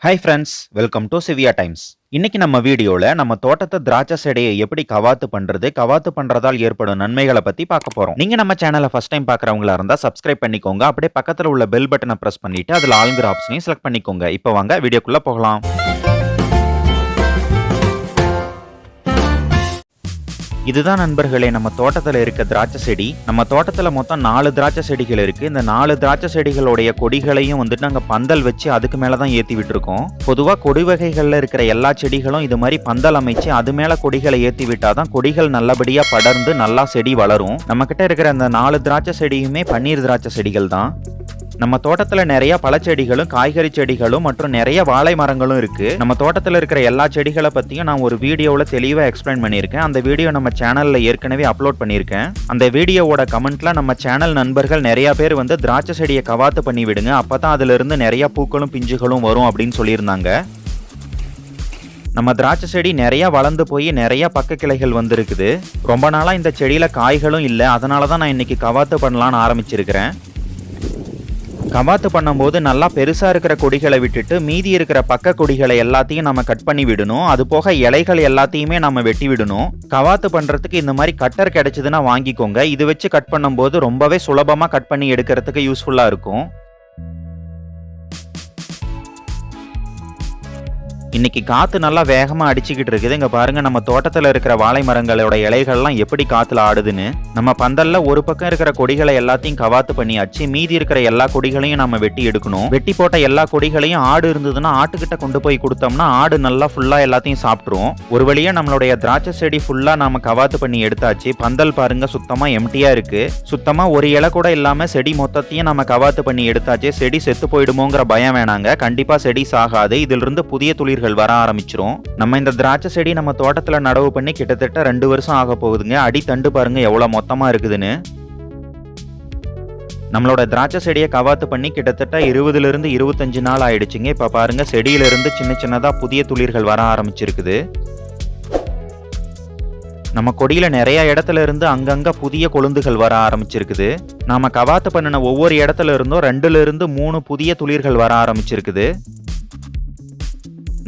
Hi friends, welcome to Shivya Times. இன்னைக்கு நம்ம வீடியோல நம்ம தோட்டத்தை திராட்சை செடியை எப்படி கவாத்து பண்றதால் ஏற்படும் நன்மைகளை பத்தி பார்க்க போறோம். நீங்க நம்ம சேனலை ஃபர்ஸ்ட் டைம் பார்க்கறவங்களா இருந்தா சப்ஸ்கிரைப் பண்ணிக்கோங்க. அப்படியே பக்கத்துல உள்ள பெல் பட்டனை பிரஸ் பண்ணிட்டு அதுல ஆல்ங்கிற ஆப்ஷனையும் செலக்ட் பண்ணிக்கோங்க. இப்போ வாங்க வீடியோக்குள்ள போகலாம். இதுதான் நண்பர்களே நம்ம தோட்டத்துல இருக்க திராட்சை செடி. நம்ம தோட்டத்துல மொத்தம் 4 திராட்சை செடிகள் இருக்கு. இந்த 4 திராட்சை செடிகளுடைய கொடிகளையும் நாங்க பந்தல் வச்சு அதுக்கு மேலதான் ஏத்தி விட்டுருக்கோம். பொதுவா கொடி வகைகள்ல இருக்கிற எல்லா செடிகளும் இது மாதிரி பந்தல் அமைச்சு அது மேல கொடிகளை ஏத்தி விட்டாதான் கொடிகள் நல்லபடியா படர்ந்து நல்லா செடி வளரும். நம்ம கிட்ட இருக்கிற அந்த 4 திராட்சை செடியுமே பன்னீர் திராட்சை செடிகள் தான். நம்ம தோட்டத்துல நிறைய பழச்செடிகளும் காய்கறி செடிகளும் மற்றும் நிறைய வாழை மரங்களும் இருக்கு. நம்ம தோட்டத்துல இருக்கிற எல்லா செடிகளை பத்தியும் நான் ஒரு வீடியோல தெளிவா எக்ஸ்பிளைன் பண்ணியிருக்கேன். அந்த வீடியோ நம்ம சேனல்ல ஏற்கனவே அப்லோட் பண்ணியிருக்கேன். அந்த வீடியோவோட கமெண்ட்ல நம்ம சேனல் நண்பர்கள் நிறைய பேர் திராட்சை செடியை கவாத்து பண்ணி விடுங்க, அப்பதான் அதுல இருந்து நிறைய பூக்களும் பிஞ்சுகளும் வரும் அப்படின்னு சொல்லியிருந்தாங்க. நம்ம திராட்சை செடி நிறைய வளர்ந்து போய் நிறைய பக்க கிளைகள் வந்திருக்குது. ரொம்ப நாளா இந்த செடியில காய்களும் இல்லை, அதனாலதான் நான் இன்னைக்கு கவாத்து பண்ணலான்னு ஆரம்பிச்சிருக்கிறேன். கவாத்து பண்ணும்போது நல்லா பெருசா இருக்கிற கொடிகளை விட்டுட்டு மீதி இருக்கிற பக்க கொடிகளை எல்லாத்தையும் நம்ம கட் பண்ணி விடணும். அது போக இலைகள் எல்லாத்தையுமே நம்ம வெட்டி விடணும். கவாத்து பண்றதுக்கு இந்த மாதிரி கட்டர் கிடைச்சதுன்னா வாங்கிக்கோங்க. இது வச்சு கட் பண்ணும்போது ரொம்பவே சுலபமா கட் பண்ணி எடுக்கிறதுக்கு யூஸ்ஃபுல்லா இருக்கும். இன்னைக்கு காத்து நல்லா வேகமா அடிச்சுக்கிட்டு இருக்குது. இங்க பாருங்க நம்ம தோட்டத்துல இருக்கிற வாழை மரங்களோட இலைகள்லாம் எப்படி காத்துல ஆடுதுன்னு. நம்ம பந்தல்ல ஒரு பக்கம் இருக்கிற கொடிகளை எல்லாத்தையும் கவாத்து பண்ணியாச்சு. மீதி இருக்கிற எல்லா கொடிகளையும் நம்ம வெட்டி எடுக்கணும். வெட்டி போட்ட எல்லா கொடிகளையும் ஆடு இருந்ததுன்னா ஆட்டுக்கிட்ட கொண்டு போய் கொடுத்தோம்னா ஆடு நல்லா ஃபுல்லா எல்லாத்தையும் சாப்பிட்டுரும். ஒரு வழியா நம்மளுடைய திராட்சை செடி ஃபுல்லா நாம கவாத்து பண்ணி எடுத்தாச்சு. பந்தல் பாருங்க சுத்தமா எம்டியா இருக்கு. சுத்தமா ஒரு இலை கூட இல்லாம செடி மொத்தத்தையும் நம்ம கவாத்து பண்ணி எடுத்தாச்சு. செடி செத்து போயிடுமோங்கிற பயம் வேணாங்க. கண்டிப்பா செடி சாகாது. இதுல இருந்து புதிய துளிர்கள் வர ஆரம்பிச்சிரும். நம்ம இந்த திராட்சை செடி நம்ம தோட்டத்துல நடவு பண்ணி கிட்டத்தட்ட 2 வருஷம் ஆக போகுதுங்க. அடி தண்டு பாருங்க எவ்வளவு மொத்தமா இருக்குதுன்னு. நம்மளோட திராட்சை செடியை கவாத்து பண்ணி கிட்டத்தட்ட 20 இருந்து 25 நாள் ஆயிடுச்சுங்க. இப்ப பாருங்க செடியில இருந்து சின்ன சின்னதா புதிய துளிர்கள் வர ஆரம்பிச்சிருக்குது. நம்ம கொடியில நிறைய இடத்துல இருந்து அங்கங்க புதிய கொழுந்துகள் வர ஆரம்பிச்சிருக்குது. நாம கவாத்து பண்ணின ஒவ்வொரு இடத்துல இருந்தும் 2 இருந்து 3 புதிய துளிர்கள் வர ஆரம்பிச்சிருக்குது.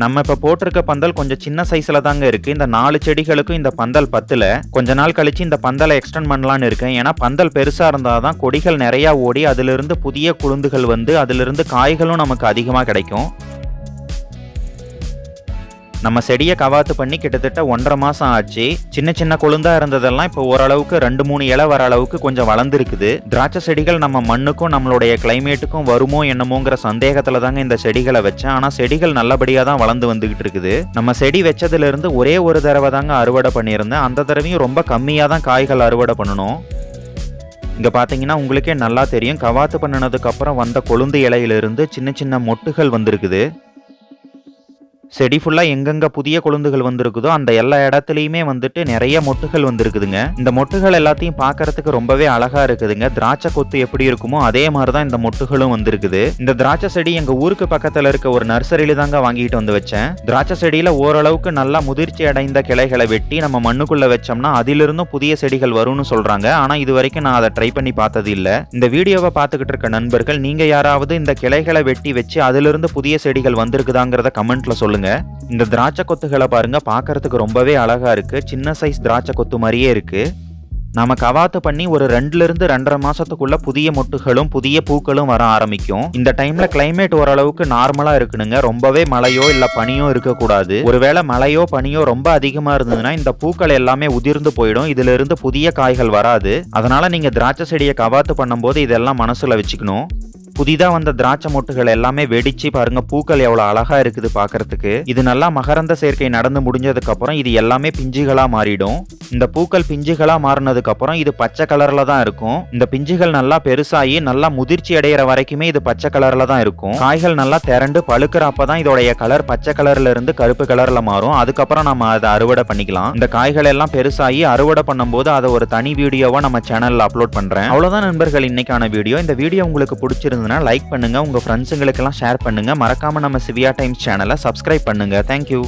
நம்ம இப்ப போட்டிருக்க பந்தல் கொஞ்சம் சின்ன சைஸ்ல தாங்க இருக்கு. இந்த 4 செடிகளுக்கும் இந்த பந்தல் பத்துல. கொஞ்ச நாள் கழிச்சு இந்த பந்தலை எக்ஸ்டெண்ட் பண்ணலான்னு இருக்கேன். ஏன்னா பந்தல் பெருசா இருந்தாதான் கொடிகள் நிறைய ஓடி அதுல இருந்து புதிய குளுந்துகள் அதுல இருந்து காய்களும் நமக்கு அதிகமா கிடைக்கும். நம்ம செடியை கவாத்து பண்ணி கிட்டத்தட்ட 1.5 மாசம் ஆச்சு. சின்ன சின்ன கொழுந்தா இருந்ததெல்லாம் இப்போ ஓரளவுக்கு 2-3 இலை வர அளவுக்கு கொஞ்சம் வளர்ந்துருக்குது. திராட்சை செடிகள் நம்ம மண்ணுக்கும் நம்மளுடைய கிளைமேட்டுக்கும் வருமோ என்னமோங்கிற சந்தேகத்துல தாங்க இந்த செடிகளை வச்சேன். ஆனா செடிகள் நல்லபடியா தான் வளர்ந்து வந்துகிட்டு இருக்குது. நம்ம செடி வச்சதுல இருந்து ஒரே ஒரு தடவை தாங்க அறுவடை பண்ணியிருந்தேன். அந்த தடவையும் ரொம்ப கம்மியா தான் காய்கள் அறுவடை பண்ணணும். இங்க பாத்தீங்கன்னா உங்களுக்கே நல்லா தெரியும். கவாத்து பண்ணினதுக்கு அப்புறம் வந்த கொழுந்து இலையிலிருந்து சின்ன சின்ன மொட்டுகள் வந்திருக்குது. செடி ஃபுல்லா எங்கெங்க புதிய கொழுந்துகள் வந்திருக்குதோ அந்த எல்லா இடத்துலயுமே நிறைய மொட்டுகள் வந்திருக்குதுங்க. இந்த மொட்டுகள் எல்லாத்தையும் பாக்குறதுக்கு ரொம்பவே அழகா இருக்குதுங்க. திராட்சை கொத்து எப்படி இருக்குமோ அதே மாதிரிதான் இந்த மொட்டுகளும் வந்திருக்குது. இந்த திராட்சை செடி எங்க ஊருக்கு பக்கத்துல இருக்க ஒரு நர்சரியில தாங்க வாங்கிட்டு வந்து வச்சேன். திராட்சை செடியில ஓரளவுக்கு நல்லா முதிர்ச்சி அடைந்த கிளைகளை வெட்டி நம்ம மண்ணுக்குள்ள வச்சோம்னா அதிலிருந்தும் புதிய செடிகள் வரும்னு சொல்றாங்க. ஆனா இது வரைக்கும் நான் அதை ட்ரை பண்ணி பார்த்தது இல்ல. இந்த வீடியோவை பார்த்துக்கிட்டு இருக்க நண்பர்கள் நீங்க யாராவது இந்த கிளைகளை வெட்டி வச்சு அதிலிருந்து புதிய செடிகள் வந்திருக்குதாங்கிறத கமெண்ட்ல சொல்லுங்க. இந்த திராட்சை கொத்துகளை பாருங்க பார்க்கறதுக்கு ரொம்பவே அழகா இருக்கு. சின்ன சைஸ் திராட்சை கொத்து மாதிரியே இருக்கு. நாம கவாத்து பண்ணி ஒரு 2 இருந்து 2.5 மாசத்துக்குள்ள புதிய மொட்டுகளும் புதிய பூக்களும் வர ஆரம்பிக்கும். இந்த டைம்ல கிளைமேட் ஓரளவுக்கு நார்மலா இருக்கணுங்க. ரொம்பவே மழையோ இல்ல பனியோ இருக்கக்கூடாது. ஒருவேளை மழையோ பனியோ ரொம்ப அதிகமா இருந்ததுன்னா இந்த பூக்கள் எல்லாமே உதிர்ந்து போயிடும். இதுல இருந்து புதிய காய்கள் வராது. அதனால நீங்க திராட்சை செடியை கவாத்து பண்ணும்போது இதெல்லாம் மனசுல வச்சுக்கணும். புதிதா வந்த திராட்சை மொட்டுகள் எல்லாமே வெடிச்சு பாருங்க பூக்கள் எவ்வளவு அழகா இருக்குது பாக்குறதுக்கு. இது நல்லா மகரந்த சேர்க்கை நடந்து முடிஞ்சதுக்கு அப்புறம் இது எல்லாமே பிஞ்சுகளா மாறிடும். இந்த பூக்கள் பிஞ்சுகளா மாறினதுக்கு அப்புறம் இது பச்சை கலர்ல தான் இருக்கும். இந்த பிஞ்சுகள் நல்லா பெருசாகி நல்லா முதிர்ச்சி அடைகிற வரைக்குமே இது பச்சை கலர்ல தான் இருக்கும். காய்கள் நல்லா திரண்டு பழுக்கிறப்பதான் இதோடைய கலர் பச்சை கலர்ல இருந்து கருப்பு கலர்ல மாறும். அதுக்கப்புறம் நம்ம அதை அறுவடை பண்ணிக்கலாம். இந்த காய்கள் எல்லாம் பெருசாகி அறுவடை பண்ணும்போது அதை ஒரு தனி வீடியோவா நம்ம சேனல்ல அப்லோட் பண்றேன். அவ்வளவுதான் நண்பர்கள் இன்னைக்கான வீடியோ. இந்த வீடியோ உங்களுக்கு பிடிச்சிருந்தது லைக் பண்ணுங்க, உங்க ஃப்ரெண்ட்ஸுங்களுக்கெல்லாம் ஷேர் பண்ணுங்க. மறக்காம நம்ம சிவியா டைம்ஸ் சேனலை சப்ஸ்கிரைப் பண்ணுங்க. தேங்க்யூ.